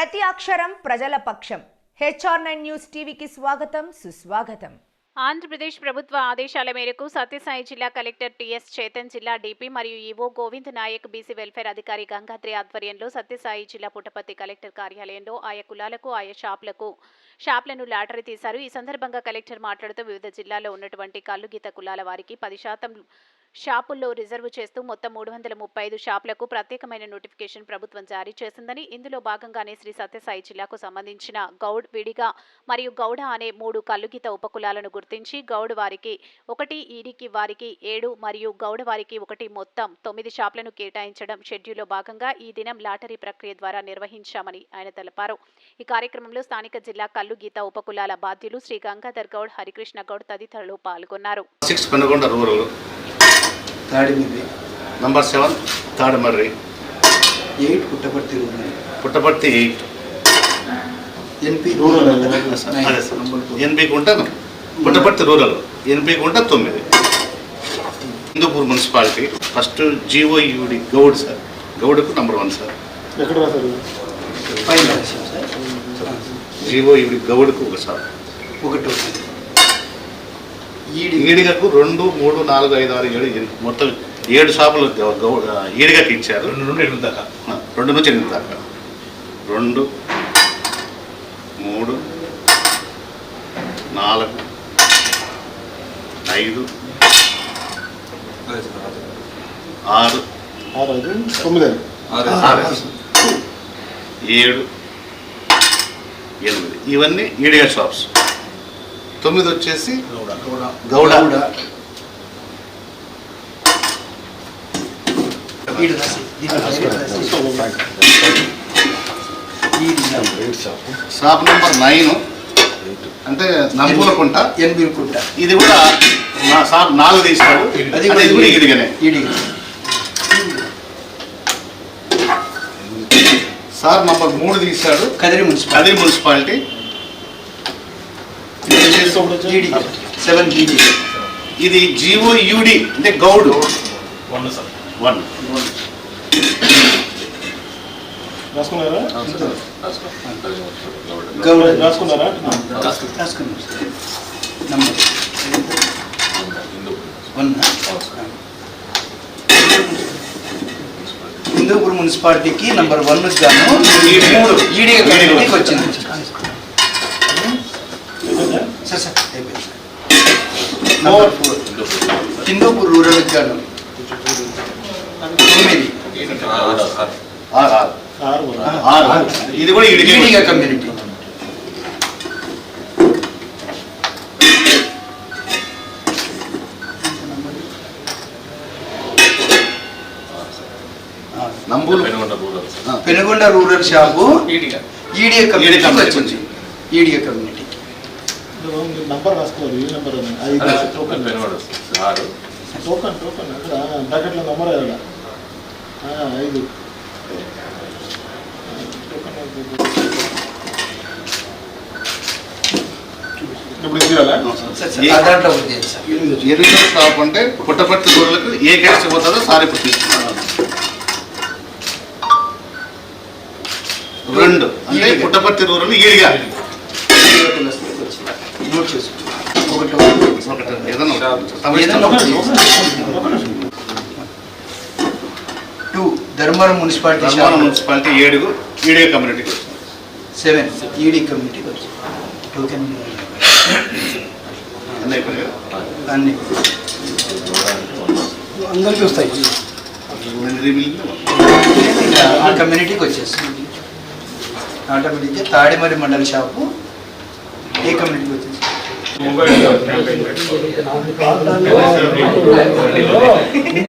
ప్రతి అక్షరం ప్రజల పక్షం. HR9 న్యూస్ టీవీకి స్వాగతం, సుస్వాగతం. ఆంధ్రప్రదేశ్ ప్రభుత్వ ఆదేశాల మేరకు సత్యసాయి జిల్లా కలెక్టర్ టిఎస్ చేతన్, జిల్లా డిపి మరియు EO Govind Nayak, BC welfare అధికారి గంగాద్రి ఆధ్వర్యంలో సత్యసాయి జిల్లా పుట్టపర్తి కలెక్టర్ కార్యాలయంలో ఆయా కులాలకు ఆయా షాప్లను లాటరీ తీశారు. ఈ సందర్భంగా కలెక్టర్ మాట్లాడుతూ వివిధ జిల్లాల్లో ఉన్నటువంటి కల్లుగీత కులాల వారికి 10% షాపుల్లో రిజర్వ్ చేస్తూ మొత్తం 335 షాపులకు ప్రత్యేకమైన నోటిఫికేషన్ ప్రభుత్వం జారీ చేసిందని, ఇందులో భాగంగానే శ్రీ సత్యసాయి జిల్లాకు సంబంధించిన గౌడ్, విడిగా మరియు గౌడ అనే 3 కల్లుగీత ఉపకులాలను గుర్తించి గౌడ్ వారికి 1, ఈడికి వారికి 7 మరియు గౌడ వారికి 1 మొత్తం 9 షాపులను కేటాయించడం షెడ్యూల్లో భాగంగా ఈ దినం లాటరీ ప్రక్రియ ద్వారా నిర్వహించామని ఆయన తెలిపారు. ఈ కార్యక్రమంలో స్థానిక జిల్లా కల్లుగీత ఉపకులాల బాధ్యులు శ్రీ గంగాధర్ గౌడ్, హరికృష్ణ గౌడ్ తదితరులు పాల్గొన్నారు. Number 7 Tadmarri 8 Puttaparthi 8 NP rural NP Kunta Puttaparthi rural NP Kunta 9 Hindupur municipality first GOUD Goud sir Goud ku number 1 sir ekkada rasaru fine sir GOUD Goud ku sir ఒకటి ఈడిగకు 2, 3, 4, 5, 6, 7 మొత్తం 7 షాపులు ఈడిగకి ఇచ్చారు. 2 నుంచి 8 దాకా 2, 3, 4, 5, 6, 7, 8 ఇవన్నీ ఈడిగ షాప్స్. 9 వచ్చేసి గౌడ. షాప్ నెంబర్ 9 అంటే నంబూలకుంట ఇది కూడా నా షాప్ 4 తీసాడు. అది కూడా ఈడిగనే. షాప్ నంబర్ 3 తీసాడు కదిరి మున్సిపాలిటీ. 7 ఇది GOUD అంటే గౌడ్ 1 రాసుకున్నారా హిందూపూర్ మున్సిపాలిటీకి నంబర్ 1 గాను ఈడీకి వచ్చింది సార్. నంబర్ 4 హిందూపూర్ రూరల్ గాను 9 ఇది కూడా Ediga community. Penugonda rural shop Ediga community. Ediga community number రాసుకోవాలి. ఈ నంబర్ టోకన్ అక్కడ బ్రాకెట్లో నంబర్ 5 ఎరువుల షాప్ అంటే పుట్టపర్తి గొర్రెలకు ఏ కేసు పోతుందో సార్ ఇప్పుడు తీసుకున్నాను. 2 అంటే పుట్టపర్తి రూరల్ ఈడిగా నోట్ చేసుకో. 2 ధర్మవరం మున్సిపాలిటీ 7 ఈడిగ కమ్యూనిటీకి 7 ఈడీ కమ్యూనిటీకి వచ్చింది. టోకెన్ అన్నీ అందరికీ వస్తాయి. ఆ కమ్యూనిటీకి వచ్చేస్తుంది ఆటోమేటిక్గా. తాడిమర్రి మండల షాపు ఏ కమ్యూనిటీకి వచ్చేసి